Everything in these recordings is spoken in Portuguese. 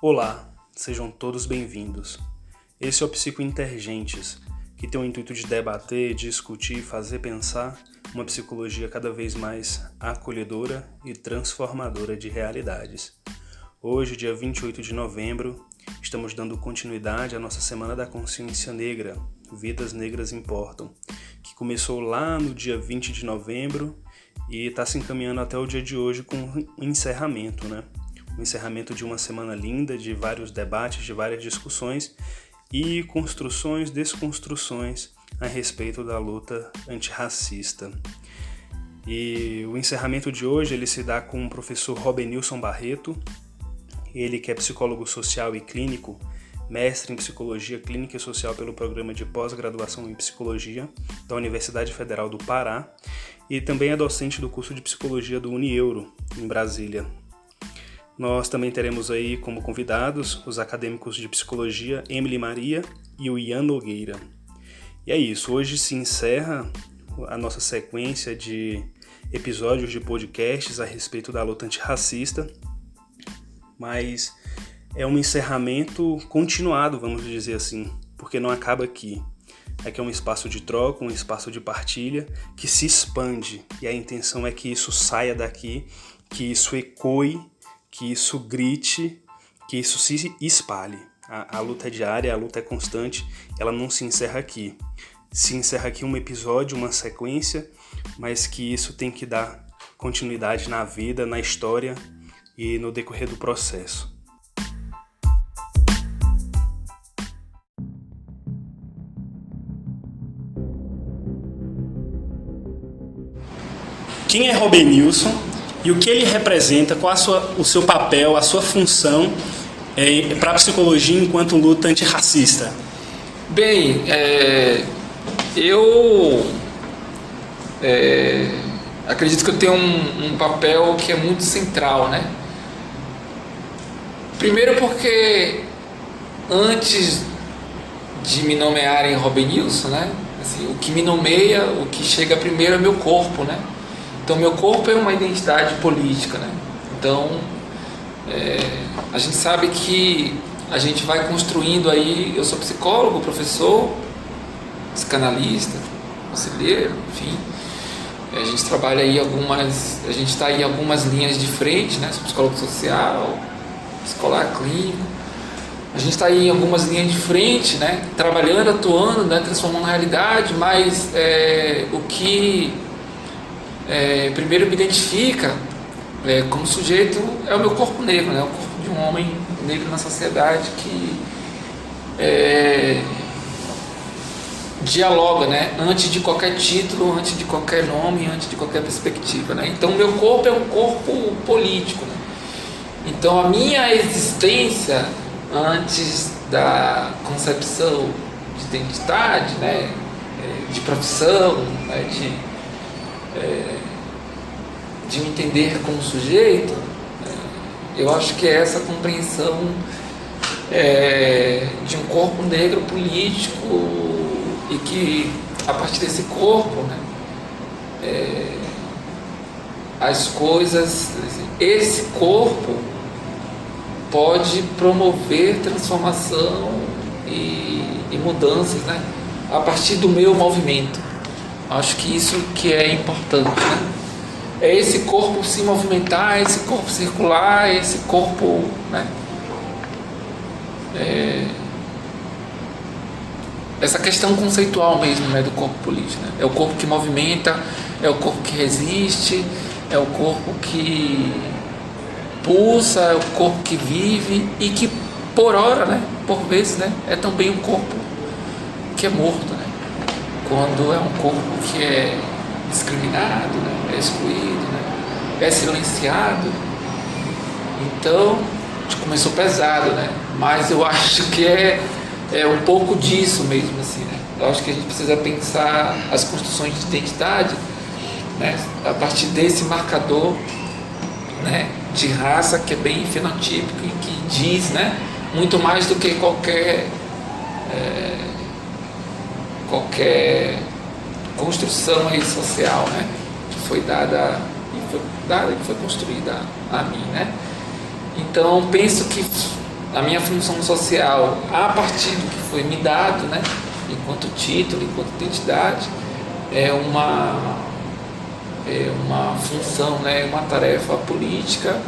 Olá, sejam todos bem-vindos. Esse é o Psico Intergentes, que tem o intuito de debater, discutir e fazer pensar uma psicologia cada vez mais acolhedora e transformadora de realidades. Hoje, dia 28 de novembro, estamos dando continuidade à nossa Semana da Consciência Negra, Vidas Negras Importam, que começou lá no dia 20 de novembro e está se encaminhando até o dia de hoje com um encerramento, O encerramento de uma semana linda, de vários debates, de várias discussões e construções, desconstruções a respeito da luta antirracista. E o encerramento de hoje ele se dá com o professor Robenilson Barreto, ele que é psicólogo social e clínico, mestre em psicologia clínica e social pelo programa de pós-graduação em psicologia da Universidade Federal do Pará e também é docente do curso de psicologia do Unieuro, em Brasília. Nós também teremos aí como convidados os acadêmicos de psicologia Emily Maria e o Ian Nogueira. E é isso, hoje se encerra a nossa sequência de episódios de podcasts a respeito da luta antirracista, mas é um encerramento continuado, vamos dizer assim, porque não acaba aqui. Aqui é um espaço de troca, um espaço de partilha que se expande e a intenção é que isso saia daqui, que isso ecoe, que isso grite, que isso se espalhe. A luta é diária, a luta é constante, ela não se encerra aqui. Se encerra aqui um episódio, uma sequência, mas que isso tem que dar continuidade na vida, na história e no decorrer do processo. Quem é Robenilson e o que ele representa, qual o seu papel, a sua função para a psicologia enquanto luta antirracista? Bem, eu acredito que eu tenho um papel que é muito central, né? Primeiro porque antes de me nomearem Robenilson, né? Assim, o que me nomeia, o que chega primeiro é meu corpo, né? Então, meu corpo é uma identidade política, né? Então, a gente sabe que a gente vai construindo aí... Eu sou psicólogo, professor, psicanalista, conselheiro, enfim. A gente trabalha aí a gente está aí em algumas linhas de frente, né? Sou psicólogo social, psicólogo clínico. A gente está aí em algumas linhas de frente, né? Trabalhando, atuando, né? Transformando a realidade, mas o que... primeiro me identifica como sujeito é o meu corpo negro, né? O corpo de um homem negro na sociedade que dialoga, né? Antes de qualquer título, antes de qualquer nome, antes de qualquer perspectiva, né? Então, meu corpo é um corpo político, né? Então, a minha existência antes da concepção de identidade, né? De profissão, né? De me entender como sujeito, eu acho que é essa compreensão de um corpo negro político e que a partir desse corpo, né, as coisas, esse corpo pode promover transformação e mudanças, né, a partir do meu movimento. Acho que isso que é importante, né? É esse corpo se movimentar, esse corpo circular, esse corpo, né? Essa questão conceitual mesmo, né, do corpo político, né? É o corpo que movimenta, é o corpo que resiste, é o corpo que pulsa, é o corpo que vive e que por hora, né, por vezes, né, é também um corpo que é morto, né? Quando é um corpo que é discriminado, né? É excluído, né? É silenciado. Então, começou pesado, né? Mas eu acho que é um pouco disso mesmo, assim, né? Eu acho que a gente precisa pensar as construções de identidade, né? A partir desse marcador, né? De raça que é bem fenotípico e que diz, né? Muito mais do que qualquer construção aí social, né, que foi dada e foi construída a mim, né? Então penso que a minha função social, a partir do que foi me dado, né, enquanto título, enquanto identidade, é uma função, né, uma tarefa política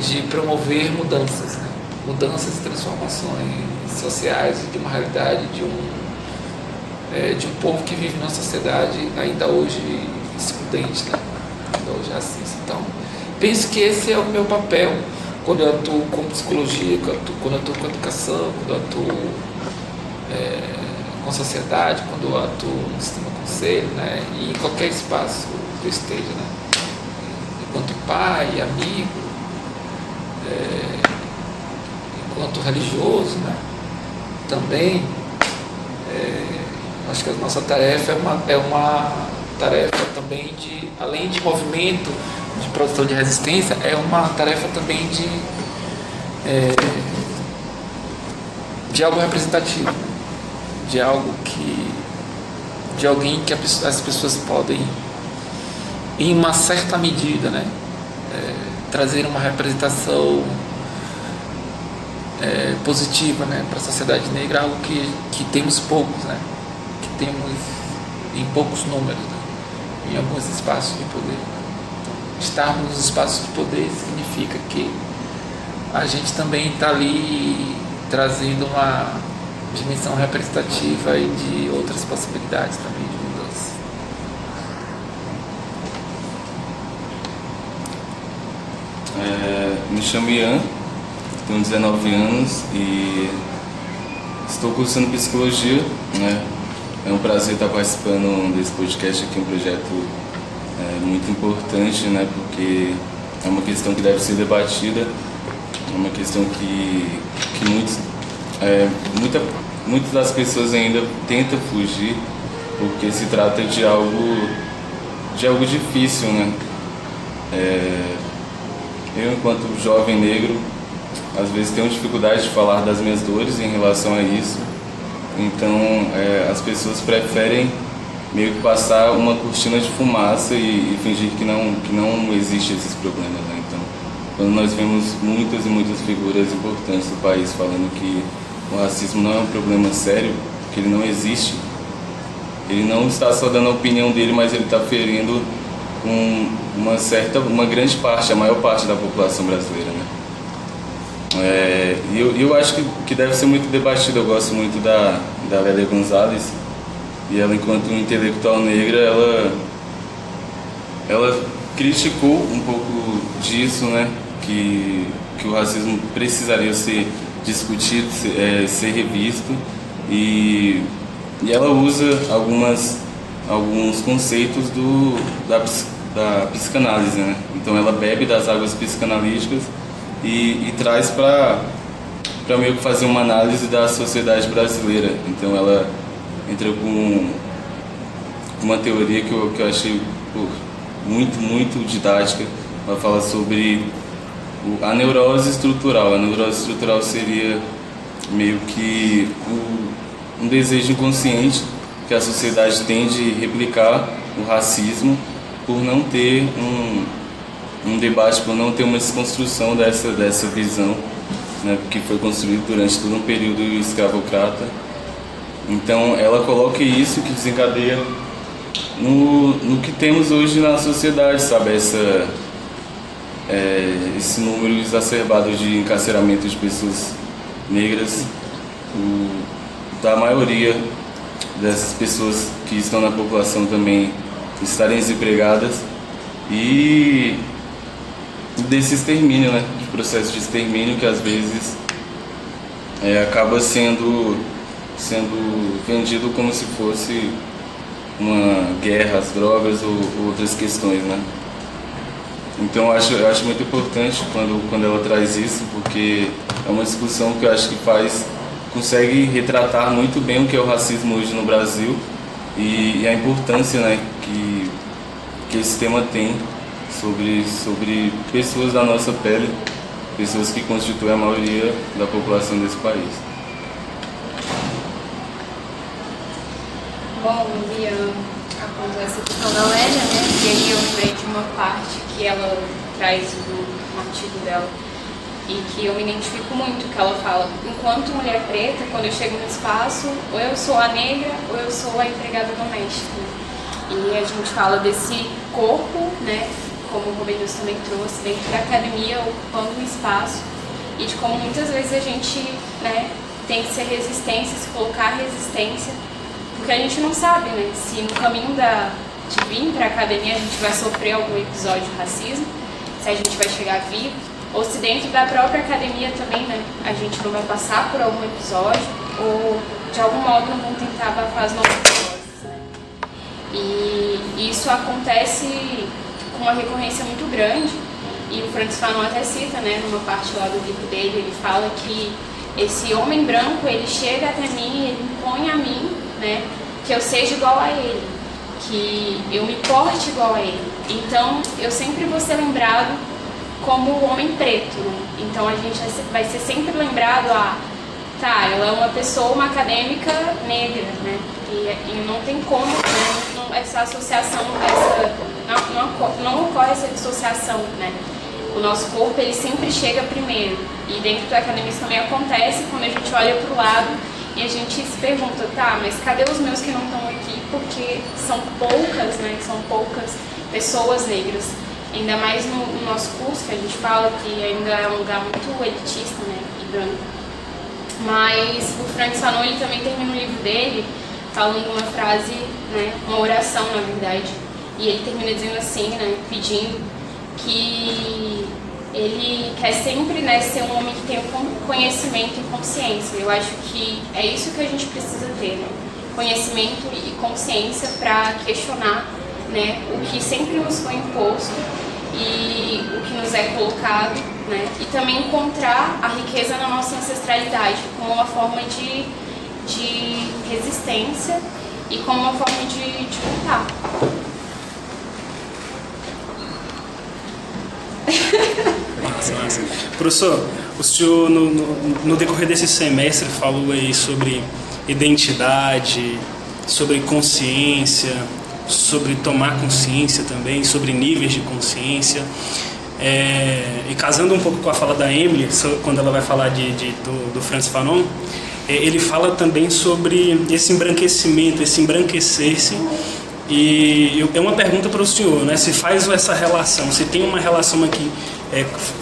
de promover mudanças, né, mudanças e transformações sociais de uma realidade de um povo que vive numa sociedade ainda hoje excludente, né, ainda hoje racista. Então, penso que esse é o meu papel quando eu atuo com psicologia, quando eu atuo com educação, quando eu atuo com sociedade, quando eu atuo no sistema conselho, né, e em qualquer espaço que eu esteja, né, enquanto pai, amigo, enquanto religioso, né, também. Acho que a nossa tarefa é uma tarefa também de, além de movimento de produção de resistência, é uma tarefa também de algo representativo, de algo de alguém que as pessoas podem, em uma certa medida, né, trazer uma representação positiva, né, para a sociedade negra, algo que temos poucos, né, que temos em poucos números, né, em alguns espaços de poder. Então, estarmos nos espaços de poder significa que a gente também está ali trazendo uma dimensão representativa e de outras possibilidades também de mudança. Me chamo Ian, tenho 19 anos e estou cursando psicologia, né? É um prazer estar participando desse podcast aqui, um projeto muito importante, né? Porque é uma questão que deve ser debatida, é uma questão que muitas das pessoas ainda tentam fugir, porque se trata de algo difícil, né? Eu, enquanto jovem negro, às vezes tenho dificuldade de falar das minhas dores em relação a isso. Então, as pessoas preferem meio que passar uma cortina de fumaça e fingir que não existem esses problemas, né? Então, quando nós vemos muitas e muitas figuras importantes do país falando que o racismo não é um problema sério, que ele não existe, ele não está só dando a opinião dele, mas ele está ferindo uma grande parte, a maior parte da população brasileira, né? Eu acho que deve ser muito debatido. Eu gosto muito da Lélia Gonzalez, e ela, enquanto intelectual negra, ela criticou um pouco disso, né? Que o racismo precisaria ser discutido, ser revisto, e ela usa alguns conceitos da psicanálise, né? Então ela bebe das águas psicanalíticas e traz para meio que fazer uma análise da sociedade brasileira. Então ela entra com uma teoria que eu achei muito, muito didática. Ela fala sobre a neurose estrutural. A neurose estrutural seria meio que um desejo inconsciente que a sociedade tem de replicar o racismo por não ter um debate, por não ter uma desconstrução dessa visão, né, que foi construída durante todo um período escravocrata. Então ela coloca isso que desencadeia no que temos hoje na sociedade, sabe? Esse número exacerbado de encarceramento de pessoas negras, da maioria dessas pessoas que estão na população também estarem desempregadas, e desse extermínio, né? De processo de extermínio que às vezes acaba sendo vendido como se fosse uma guerra às drogas ou outras questões, né? Então eu acho muito importante quando ela traz isso, porque é uma discussão que eu acho que consegue retratar muito bem o que é o racismo hoje no Brasil e a importância, né, que esse tema tem sobre pessoas da nossa pele, pessoas que constituem a maioria da população desse país. Bom, eu ia apontar essa questão da Lélia, né? E aí eu lembrei de uma parte que ela traz no artigo dela, e que eu me identifico muito, que ela fala, enquanto mulher preta, quando eu chego no espaço, ou eu sou a negra ou eu sou a empregada doméstica. E a gente fala desse corpo, né, como o Rubens também trouxe, dentro da academia, ocupando um espaço, e de como muitas vezes a gente, né, tem que ser resistência, se colocar resistência, porque a gente não sabe, né, se no caminho de vir para a academia a gente vai sofrer algum episódio de racismo, se a gente vai chegar vivo, ou se dentro da própria academia também, né, a gente não vai passar por algum episódio, ou de algum modo não vão tentar abafar as nossas vozes, né. E isso acontece com uma recorrência muito grande, e o Frantz Fanon até cita, né, numa parte lá do livro dele, ele fala que esse homem branco, ele chega até mim, ele impõe a mim, né, que eu seja igual a ele, que eu me porte igual a ele. Então, eu sempre vou ser lembrado como o homem preto, né? Então, a gente vai ser sempre lembrado tá, ela é uma pessoa, uma acadêmica negra, né? E não tem como, né, essa associação, não ocorre essa dissociação, né? O nosso corpo, ele sempre chega primeiro. E dentro da academia isso também acontece quando a gente olha para o lado e a gente se pergunta, tá, mas cadê os meus que não estão aqui? Porque são poucas, né? São poucas pessoas negras. Ainda mais no nosso curso, que a gente fala que ainda é um lugar muito elitista, né? E branco. Mas o Frantz Fanon, ele também termina o livro dele falando uma frase, né? Uma oração, na verdade. E ele termina dizendo assim, né? Pedindo que ele quer sempre, né, ser um homem que tenha conhecimento e consciência. Eu acho que é isso que a gente precisa ter, né? Conhecimento e consciência para questionar, né, o que sempre nos foi imposto e o que nos é colocado, né? E também encontrar a riqueza na nossa ancestralidade como uma forma de resistência e como uma forma de lutar. Massa. Professor, o senhor no decorrer desse semestre falou aí sobre identidade, sobre consciência, sobre tomar consciência também, sobre níveis de consciência. E casando um pouco com a fala da Emily, quando ela vai falar do Frantz Fanon, ele fala também sobre esse embranquecimento, esse embranquecer-se. E é uma pergunta para o senhor, né? Se faz essa relação, se tem uma relação aqui.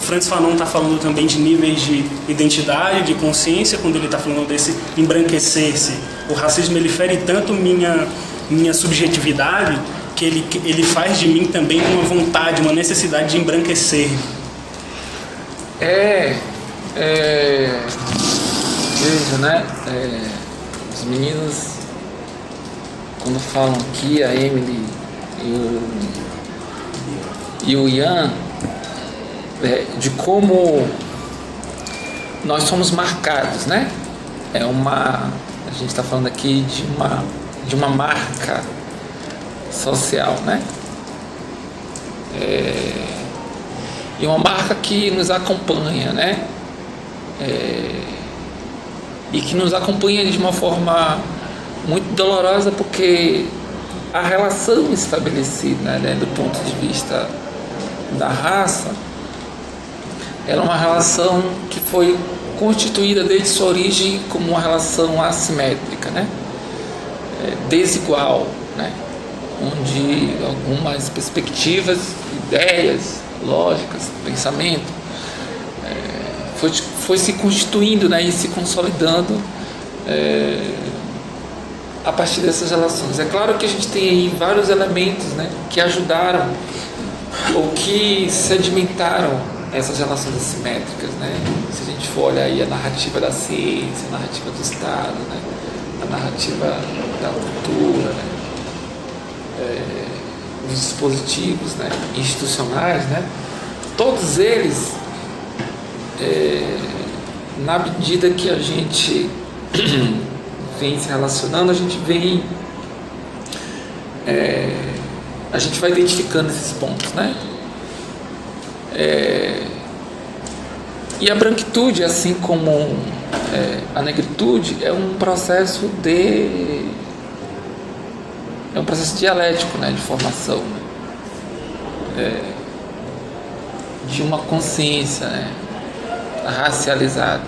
Frantz Fanon está falando também de níveis de identidade, de consciência, quando ele está falando desse embranquecer-se. O racismo, ele fere tanto minha subjetividade que ele faz de mim também uma vontade, uma necessidade de embranquecer. Veja, né? Os meninos, quando falam aqui, a Emily e o Ian, de como nós somos marcados, né? A gente está falando aqui de uma marca social, né? E uma marca que nos acompanha, né? E que nos acompanha de uma forma muito dolorosa, porque a relação estabelecida, né, do ponto de vista da raça, ela é uma relação que foi constituída desde sua origem como uma relação assimétrica, né? Desigual, né? Onde algumas perspectivas, ideias, lógicas, pensamento foi se constituindo, né, e se consolidando a partir dessas relações. É claro que a gente tem aí vários elementos, né, que ajudaram ou que sedimentaram essas relações assimétricas, né? Se a gente for olhar aí a narrativa da ciência, a narrativa do Estado, né, a narrativa da cultura, né, os dispositivos, né, institucionais, né, todos eles, na medida que a gente vem se relacionando, a gente vai identificando esses pontos, né? E a branquitude, assim como a negritude, é um processo dialético, né, de formação, né? De uma consciência, né, racializada.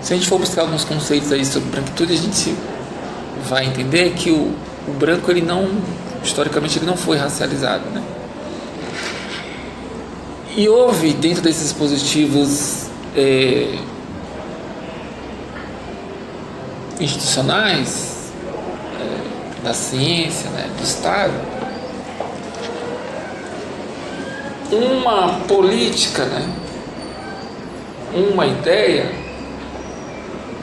Se a gente for buscar alguns conceitos aí sobre branquitude, a gente vai entender que o branco, ele não, historicamente, ele não foi racializado, né? E houve, dentro desses dispositivos institucionais, da ciência, né, do Estado, uma política, né, uma ideia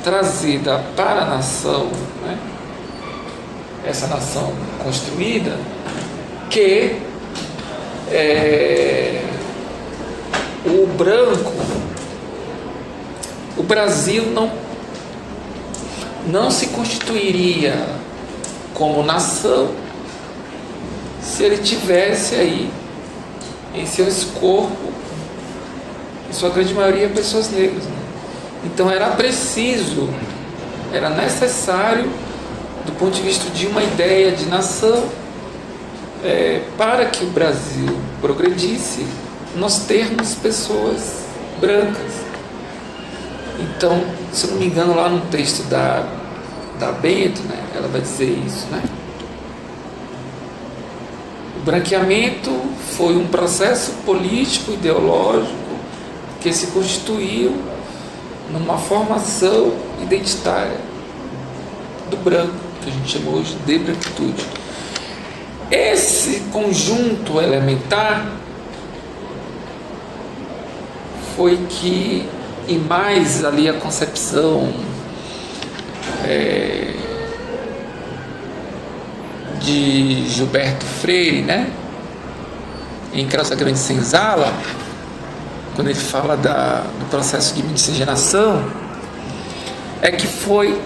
trazida para a nação, né, essa nação construída, que o branco, o Brasil não se constituiria como nação se ele tivesse aí em seus corpos, em sua grande maioria, pessoas negras, né? Então era preciso, era necessário, do ponto de vista de uma ideia de nação, para que o Brasil progredisse, nós termos pessoas brancas. Então, se eu não me engano, lá no texto da Bento, né, ela vai dizer isso, né? O branqueamento foi um processo político, ideológico, que se constituiu numa formação identitária do branco, que a gente chama hoje de branquitude. Esse conjunto elementar foi que, e mais ali a concepção de Gilberto Freire, né, em Crossa Grande Senzala, quando ele fala do processo de miscigenação, é que foi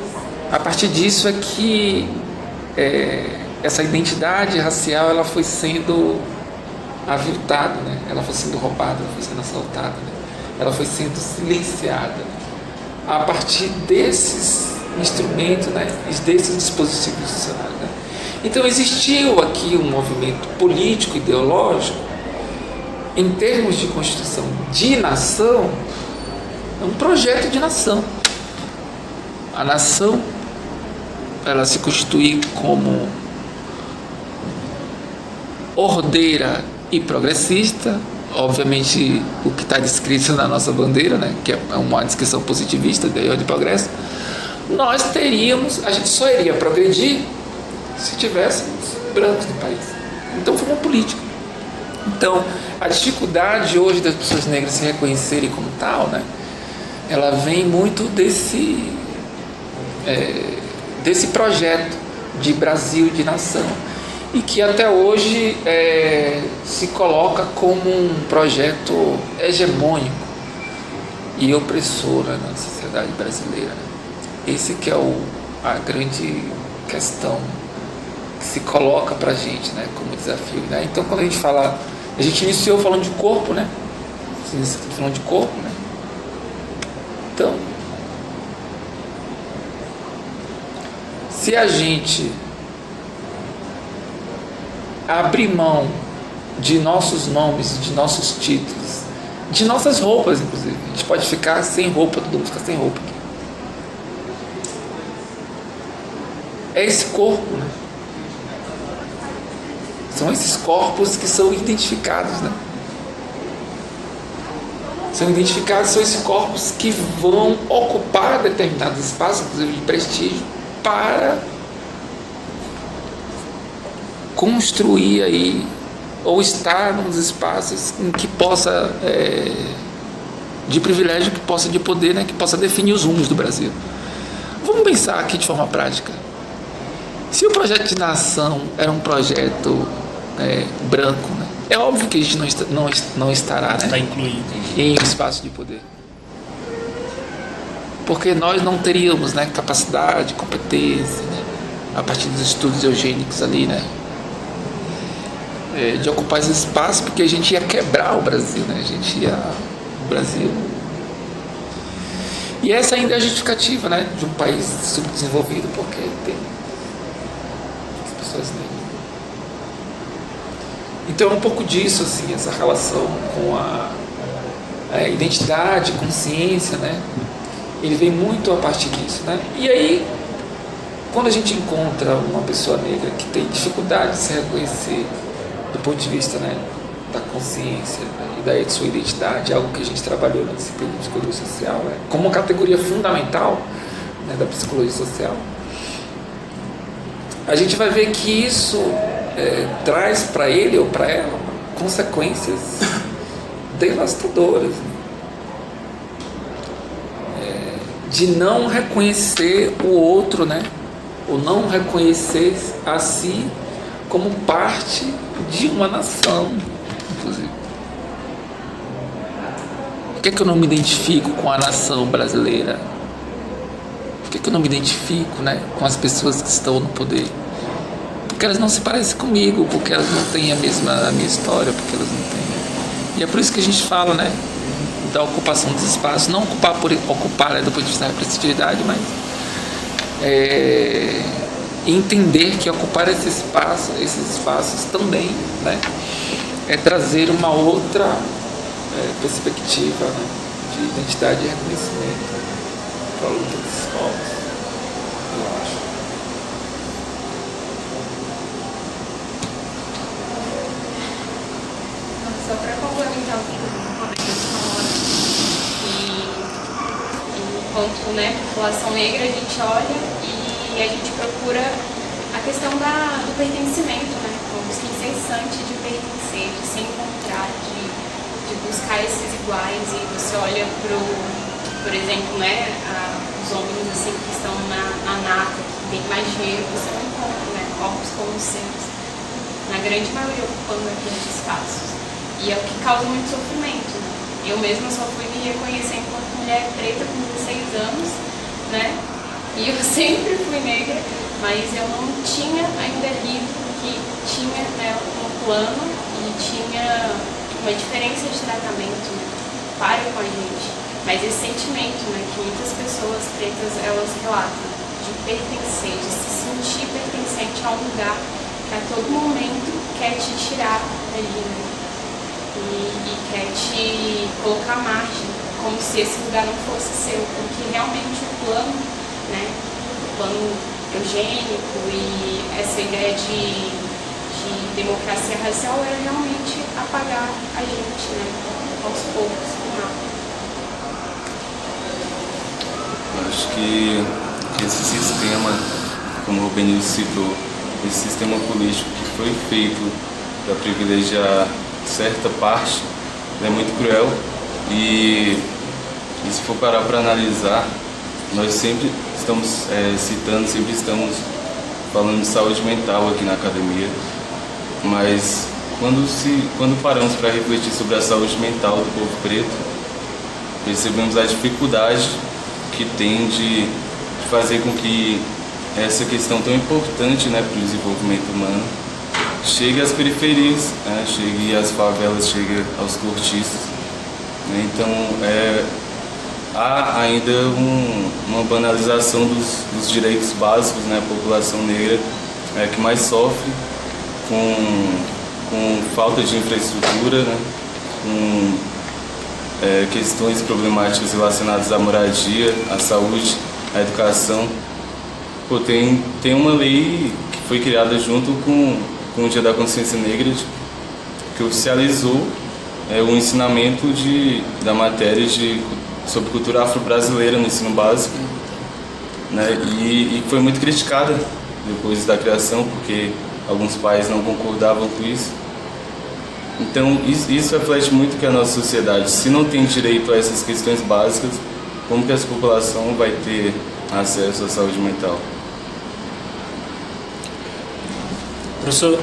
a partir disso é que essa identidade racial ela foi sendo aviltada, né? Ela foi sendo roubada, ela foi sendo assaltada, né? Ela foi sendo silenciada, né? A partir desses instrumentos, né? Desses dispositivos institucionais, né? Então existiu aqui um movimento político, ideológico, em termos de constituição de nação, um projeto de nação. A nação, ela se constitui como ordeira e progressista, obviamente o que está descrito na nossa bandeira, né, que é uma descrição positivista de ordem e progresso. Nós teríamos, a gente só iria progredir se tivéssemos brancos no país. Então foi uma política. Então a dificuldade hoje das pessoas negras se reconhecerem como tal, né, ela vem muito desse projeto de Brasil, de nação, e que até hoje se coloca como um projeto hegemônico e opressor na sociedade brasileira. Esse que é a grande questão que se coloca para a gente, né, como desafio, né? Então, quando a gente fala, a gente iniciou falando de corpo, né? Falando de corpo, né? Então, se a gente abrir mão de nossos nomes, de nossos títulos, de nossas roupas, inclusive, a gente pode ficar sem roupa, todo mundo fica sem roupa aqui. É esse corpo, né? São esses corpos que são identificados, né? São identificados, são esses corpos que vão ocupar determinados espaços, inclusive de prestígio, para construir aí, ou estar nos espaços em que possa, de privilégio, que possa de poder, né, que possa definir os rumos do Brasil. Vamos pensar aqui de forma prática. Se o projeto de nação era um projeto branco, né, é óbvio que a gente não estará, né, está incluído em um espaço de poder. Porque nós não teríamos, né, capacidade, competência, né, a partir dos estudos eugênicos ali, né, de ocupar esse espaço, porque a gente ia quebrar o Brasil, né, o Brasil. E essa ainda é a justificativa, né, de um país subdesenvolvido, porque tem as pessoas negras. Então é um pouco disso, assim, essa relação identidade, consciência, né? Ele vem muito a partir disso, né? E aí, quando a gente encontra uma pessoa negra que tem dificuldade de se reconhecer do ponto de vista, né, da consciência, né, e da sua identidade, algo que a gente trabalhou na disciplina de psicologia social, como uma categoria fundamental, né, da psicologia social, a gente vai ver que isso traz para ele ou para ela consequências devastadoras, né? De não reconhecer o outro, né? Ou não reconhecer a si como parte de uma nação, inclusive. Por que eu não me identifico com a nação brasileira? Por que eu não me identifico, né, com as pessoas que estão no poder? Porque elas não se parecem comigo, porque elas não têm a minha história, porque elas não têm. E é por isso que a gente fala, né, da ocupação dos espaços, não ocupar por ocupar, né, do ponto de vista da representatividade, mas entender que ocupar esses espaços também, né, é trazer uma outra perspectiva, né, de identidade e reconhecimento para a luta dos povos, eu acho. Só para complementar o que o Roberto falou, enquanto, né, população negra, a gente olha e a gente procura a questão do pertencimento, né, uma busca incessante de pertencer, de se encontrar, de buscar esses iguais. E você olha por exemplo, né, os homens assim, que estão na nata, que tem mais dinheiro, você não encontra, né, corpos como os seus, na grande maioria ocupando aqueles espaços. E é o que causa muito sofrimento, né? Eu mesma só fui me reconhecer enquanto mulher preta com 16 anos, né? E eu sempre fui negra, mas eu não tinha ainda lido que tinha, né, um plano e tinha uma diferença de tratamento, né, para com a gente. Mas esse sentimento, né, que muitas pessoas pretas elas relatam, de pertencer, de se sentir pertencente a um lugar que a todo momento quer te tirar dali, né? E quer te colocar à margem, como se esse lugar não fosse seu, porque realmente o plano, né, o plano eugênico e essa ideia de democracia racial era realmente apagar a gente, né, aos poucos, Eu acho que esse sistema, como o Benilson citou, esse sistema político que foi feito para privilegiar certa parte, é muito cruel. E se for parar para analisar, nós sempre estamos sempre estamos falando de saúde mental aqui na academia, mas quando paramos para refletir sobre a saúde mental do povo preto, percebemos a dificuldade que tem de fazer com que essa questão tão importante, né, para o desenvolvimento humano chegue às periferias, né, chegue às favelas, chegue aos cortiços, né? Então há ainda uma banalização dos direitos básicos, né? A população negra que mais sofre com falta de infraestrutura, né? Com questões problemáticas relacionadas à moradia, à saúde, à educação. Tem uma lei que foi criada junto com o Dia da Consciência Negra, que oficializou o ensinamento da matéria sobre cultura afro-brasileira no ensino básico, né? E foi muito criticada depois da criação, porque alguns pais não concordavam com isso. Então isso reflete muito que a nossa sociedade, se não tem direito a essas questões básicas, como que essa população vai ter acesso à saúde mental? Professor,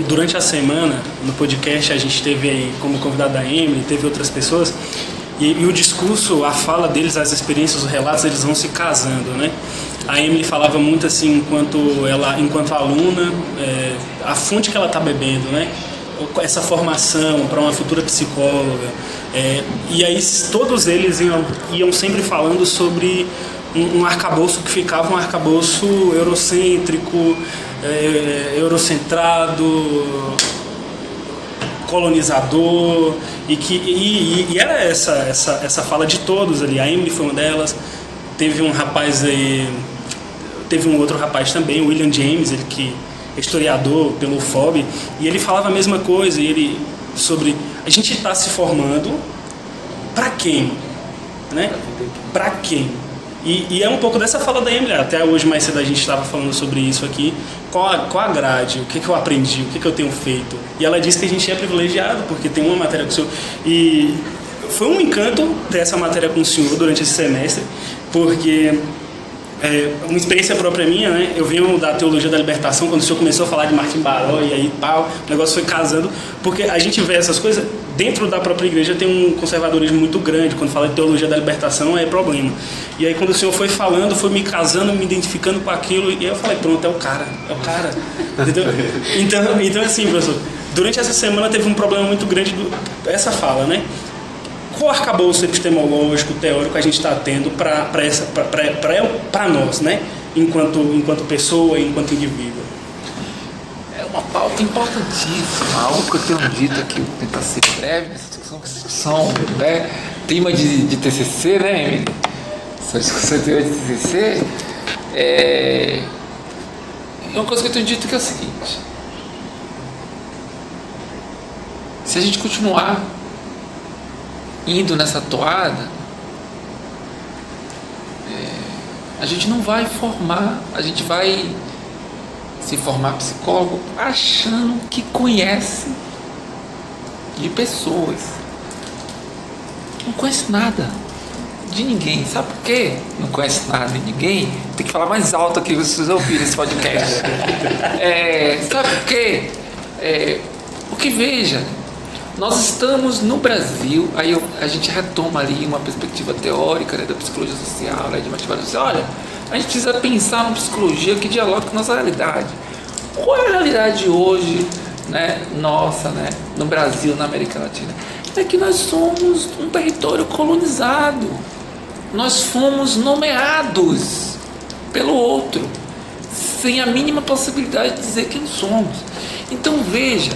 durante a semana, no podcast, a gente teve aí como convidada a Emily, teve outras pessoas, e o discurso, a fala deles, as experiências, os relatos, eles vão se casando, né? A Emily falava muito assim, enquanto aluna, a fonte que ela está bebendo, né? Essa formação para uma futura psicóloga, e aí todos eles iam sempre falando sobre um arcabouço que ficava um arcabouço eurocêntrico, eurocentrado, colonizador, E era essa fala de todos ali. A Emily foi uma delas, teve um rapaz aí, teve um outro rapaz também, o William James, ele que é historiador pelo UFOB, e ele falava a mesma coisa, sobre a gente está se formando para quem? Né? Para quem? E é um pouco dessa fala da Emily. Até hoje, mais cedo, a gente estava falando sobre isso aqui. Qual a grade? O que eu aprendi? O que eu tenho feito? E ela disse que a gente é privilegiado porque tem uma matéria com o senhor. E foi um encanto ter essa matéria com o senhor durante esse semestre, porque uma experiência própria minha, né? Eu venho da teologia da libertação, quando o senhor começou a falar de Martin Baró, e aí pau, o negócio foi casando, porque a gente vê essas coisas, dentro da própria igreja tem um conservadorismo muito grande, quando fala de teologia da libertação é problema. E aí quando o senhor foi falando, foi me casando, me identificando com aquilo, e aí eu falei, pronto, é o cara, entendeu? Então assim, professor, durante essa semana teve um problema muito grande, essa fala, né? Qual arcabouço epistemológico, teórico a gente está tendo para nós, né? Enquanto pessoa, enquanto indivíduo? É uma pauta importantíssima, algo que eu tenho dito aqui, vou tentar ser breve nessa discussão, né? Tema de TCC, né, Emily? Essa discussão de TCC é uma coisa que eu tenho dito que é o seguinte: se a gente continuar indo nessa toada, a gente não vai formar, a gente vai se formar psicólogo achando que conhece de pessoas. Não conhece nada de ninguém. Sabe por quê? Não conhece nada de ninguém? Tem que falar mais alto aqui para vocês ouvirem esse podcast. Sabe por quê? Porque veja, nós estamos no Brasil, aí a gente retoma ali uma perspectiva teórica, né, da psicologia social, né, de motivação social. Olha, a gente precisa pensar numa psicologia que dialogue com a nossa realidade. Qual é a realidade hoje, né, nossa, né, no Brasil, na América Latina? É que nós somos um território colonizado. Nós fomos nomeados pelo outro, sem a mínima possibilidade de dizer quem somos. Então veja,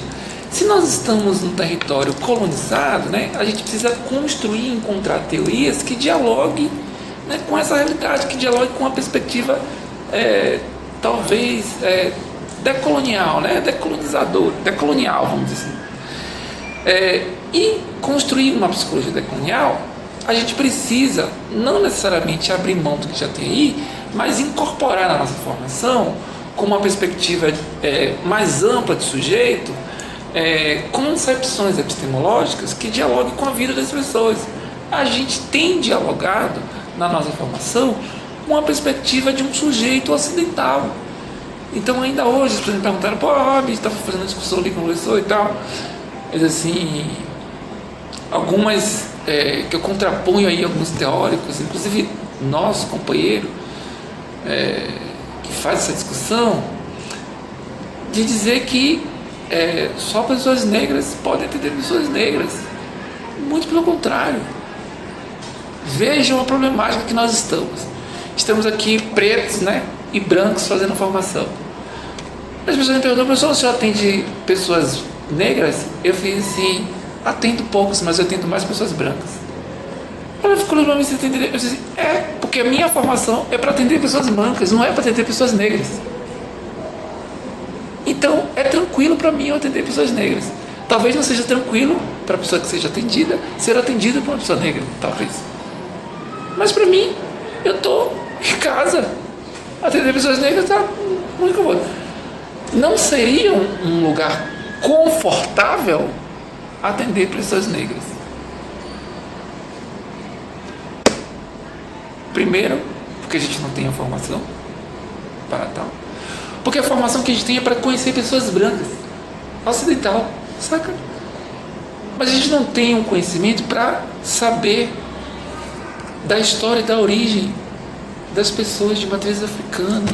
se nós estamos num território colonizado, né, a gente precisa construir e encontrar teorias que dialoguem, né, com essa realidade, que dialoguem com a perspectiva talvez decolonial, né, decolonial, vamos dizer assim. E construir uma psicologia decolonial, a gente precisa não necessariamente abrir mão do que já tem aí, mas incorporar na nossa formação, com uma perspectiva mais ampla de sujeito, concepções epistemológicas que dialoguem com a vida das pessoas. A gente tem dialogado na nossa formação com a perspectiva de um sujeito ocidental. Então ainda hoje as pessoas me perguntaram: pô, Rob, estava fazendo uma discussão ali com o professor e tal, mas assim, algumas que eu contraponho aí alguns teóricos, inclusive nosso companheiro que faz essa discussão, de dizer que só pessoas negras podem entender pessoas negras. Muito pelo contrário. Vejam a problemática que nós estamos. Estamos aqui pretos, né, e brancos fazendo formação. As pessoas me perguntam: professor, o senhor atende pessoas negras? Eu fiz assim: atendo poucos, mas eu atendo mais pessoas brancas. Ela ficou olhando para mim, você entender? Eu disse: porque a minha formação é para atender pessoas brancas, não é para atender pessoas negras. Então, é tranquilo para mim eu atender pessoas negras. Talvez não seja tranquilo para a pessoa que seja atendida ser atendida por uma pessoa negra, talvez. Mas para mim, eu estou em casa. Atender pessoas negras está muito bom. Não seria um lugar confortável atender pessoas negras? Primeiro, porque a gente não tem a formação para tal. Porque a formação que a gente tem é para conhecer pessoas brancas, ocidental, saca? Mas a gente não tem um conhecimento para saber da história e da origem das pessoas de matriz africana.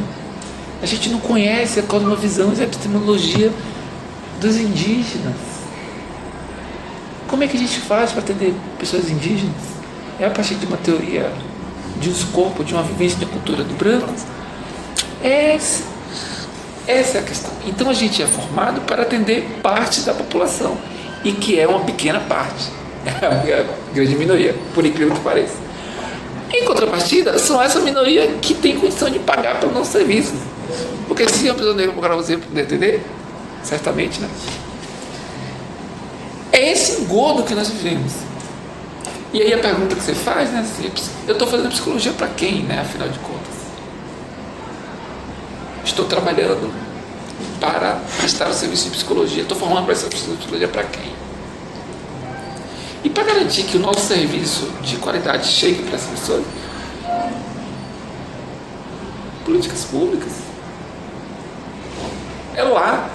A gente não conhece a cosmovisão e a epistemologia dos indígenas. Como é que a gente faz para atender pessoas indígenas? É a partir de uma teoria, de um escopo, de uma vivência da cultura do branco? Essa é a questão. Então a gente é formado para atender parte da população, e que é uma pequena parte. É a grande minoria, por incrível que pareça. Em contrapartida, são essa minoria que tem condição de pagar pelo nosso serviço. Porque se a pessoa negra procurar você para entender, certamente, né? É esse engodo que nós vivemos. E aí a pergunta que você faz, né? Assim, eu estou fazendo psicologia para quem, né? Afinal de contas. Estou trabalhando para prestar o serviço de psicologia. Estou formando para essa psicologia para quem? E para garantir que o nosso serviço de qualidade chegue para essas pessoas, políticas públicas. É lá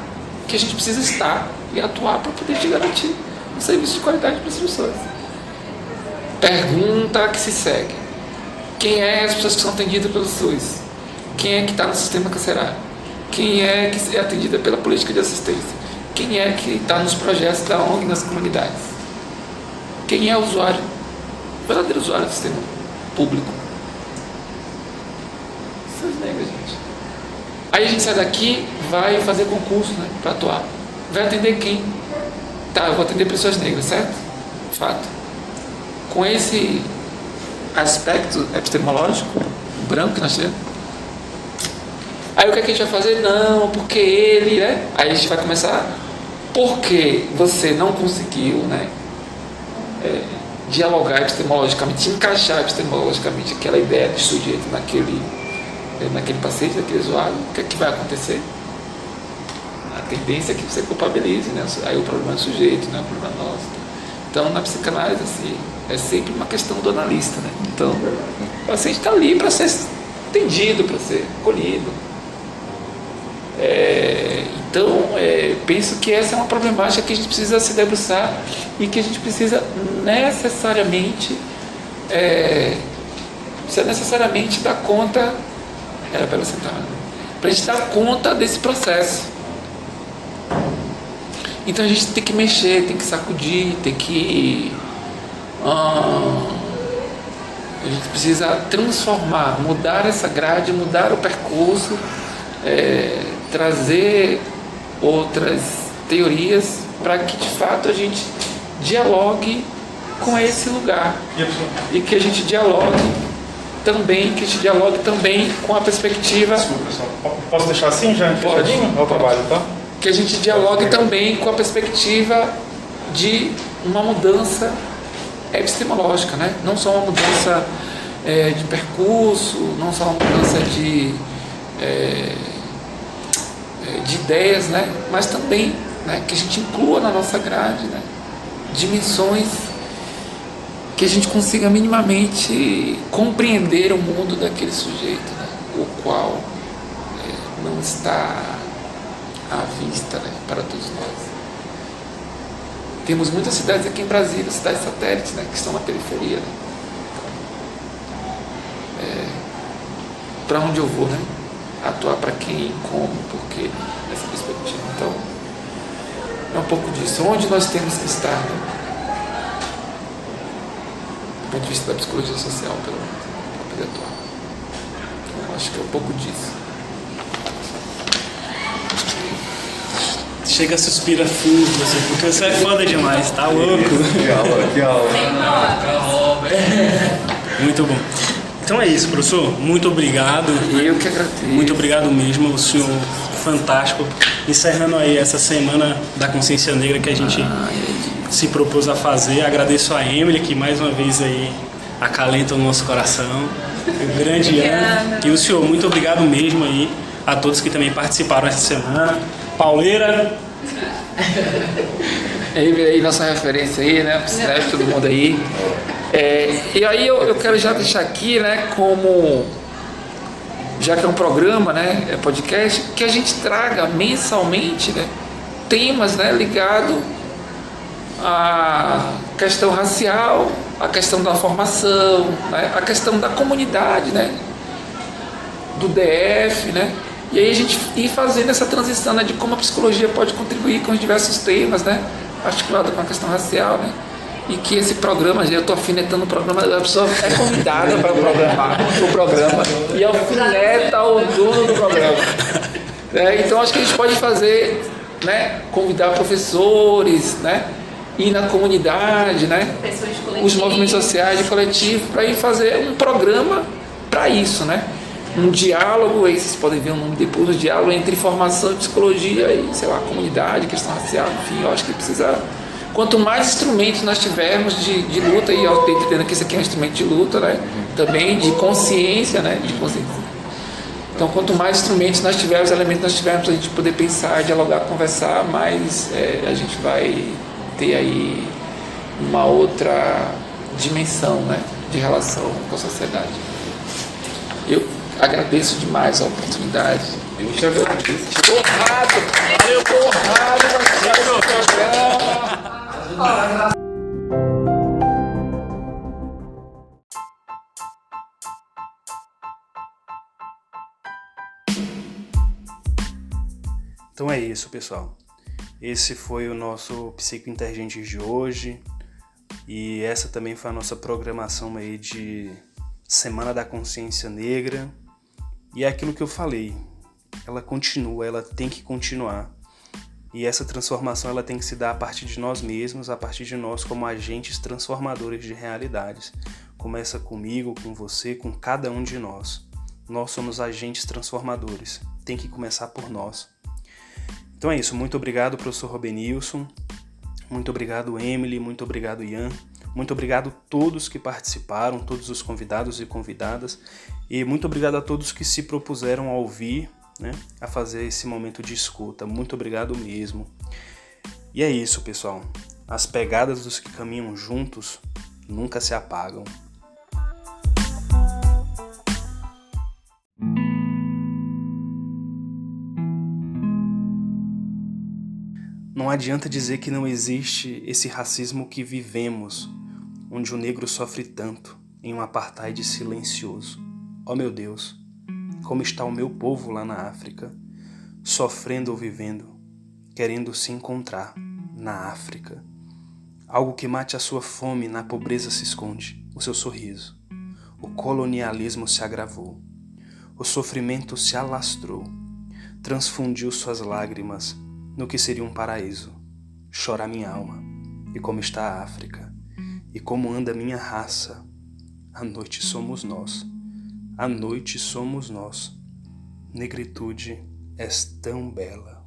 que a gente precisa estar e atuar para poder te garantir um serviço de qualidade para as pessoas. Pergunta que se segue: quem é as pessoas que são atendidas pelo SUS? Quem é que está no sistema carcerário? Quem é que é atendida pela política de assistência? Quem é que está nos projetos da ONG nas comunidades? Quem é o usuário, o verdadeiro usuário do sistema público? Pessoas negras, gente. Aí a gente sai daqui, vai fazer concurso, né, para atuar. Vai atender quem? Tá, eu vou atender pessoas negras, certo? Fato. Com esse aspecto epistemológico branco que nós temos. Aí o que a gente vai fazer? Não, porque ele, né? Aí a gente vai começar, porque você não conseguiu, né, dialogar epistemologicamente, encaixar epistemologicamente aquela ideia de sujeito naquele paciente, naquele usuário, o que é que vai acontecer? A tendência é que você culpabilize, né? Aí o problema é o sujeito, não é o problema nosso. Então, na psicanálise, assim, é sempre uma questão do analista, né? Então, o paciente está ali para ser entendido, para ser acolhido. Então, penso que essa é uma problemática que a gente precisa se debruçar e que a gente precisa necessariamente dar conta, para a gente dar conta desse processo. Então a gente tem que mexer, tem que sacudir, tem que a gente precisa transformar, mudar essa grade, mudar o percurso, trazer outras teorias para que de fato a gente dialogue com esse lugar e que a gente dialogue também com a perspectiva. Desculpa, pessoal. Posso deixar assim já? Pode. É o trabalho, tá? Que a gente dialogue também com a perspectiva de uma mudança epistemológica, né? Não só uma mudança de percurso, não só uma mudança de ideias, né? Mas também, né, que a gente inclua na nossa grade, né, dimensões que a gente consiga minimamente compreender o mundo daquele sujeito, né, o qual não está à vista, né, para todos nós. Temos muitas cidades aqui em Brasília, cidades satélites, né, que estão na periferia, né? Para onde eu vou, né? Atuar para quem, como, por quê, nessa perspectiva. Então, é um pouco disso. Onde nós temos que estar, né? Do ponto de vista da psicologia social, pelo menos, para poder atuar. Então, acho que é um pouco disso. Chega, suspira fundo, assim, porque você é foda demais, tá louco? Que aula. Muito bom. Então é isso, professor. Muito obrigado. Eu que agradeço. Muito obrigado mesmo, o senhor fantástico. Encerrando aí essa semana da consciência negra que a gente se propôs a fazer. Agradeço a Emily, que mais uma vez aí acalenta o nosso coração. O grande Ana. E o senhor, muito obrigado mesmo aí a todos que também participaram essa semana. Pauleira. Aí, nossa referência aí, né? Todo mundo aí. E aí eu quero já deixar aqui, né, como, já que é um programa, né, é podcast, que a gente traga mensalmente, né, temas, né, ligados à questão racial, à questão da formação, né, à questão da comunidade, né, do DF, né, e aí a gente ir fazendo essa transição, né, de como a psicologia pode contribuir com os diversos temas, né, articulado com a questão racial, né. E que esse programa, eu estou afinetando o programa, a pessoa é convidada para programar o programa e alfineta o dono do programa. Então acho que a gente pode fazer, né, convidar professores, né, ir na comunidade, né? Pessoas coletivas. Os movimentos sociais de coletivo, para ir fazer um programa para isso, né? Um diálogo, aí vocês podem ver o nome depois, um diálogo entre formação e psicologia e, sei lá, comunidade, questão racial, enfim, eu acho que precisa... Quanto mais instrumentos nós tivermos de luta, e eu estou entendendo que isso aqui é um instrumento de luta, né? Também de consciência, né? De consciência. Então, quanto mais instrumentos nós tivermos, elementos nós tivermos para a gente poder pensar, dialogar, conversar, mais a gente vai ter aí uma outra dimensão, né? De relação com a sociedade. Eu agradeço demais a oportunidade. Eu te agradeço. Honrado! Eu estou honrado com esse programa. Então é isso, pessoal. Esse foi o nosso Psico Intergentes de hoje. E essa também foi a nossa programação aí de Semana da Consciência Negra. E é aquilo que eu falei. Ela continua, ela tem que continuar. E essa transformação ela tem que se dar a partir de nós mesmos, a partir de nós como agentes transformadores de realidades. Começa comigo, com você, com cada um de nós. Nós somos agentes transformadores. Tem que começar por nós. Então é isso. Muito obrigado, professor Robenilson. Muito obrigado, Emily. Muito obrigado, Ian. Muito obrigado a todos que participaram, todos os convidados e convidadas. E muito obrigado a todos que se propuseram a ouvir, né, a fazer esse momento de escuta. Muito obrigado mesmo. E é isso, pessoal. As pegadas dos que caminham juntos nunca se apagam. Não adianta dizer que não existe esse racismo que vivemos, onde o negro sofre tanto em um apartheid silencioso. Oh meu Deus, como está o meu povo lá na África, sofrendo ou vivendo, querendo se encontrar na África. Algo que mate a sua fome, na pobreza se esconde o seu sorriso. O colonialismo se agravou, o sofrimento se alastrou, transfundiu suas lágrimas no que seria um paraíso. Chora minha alma, e como está a África, e como anda minha raça. A noite somos nós, a noite somos nós. Negritude és tão bela.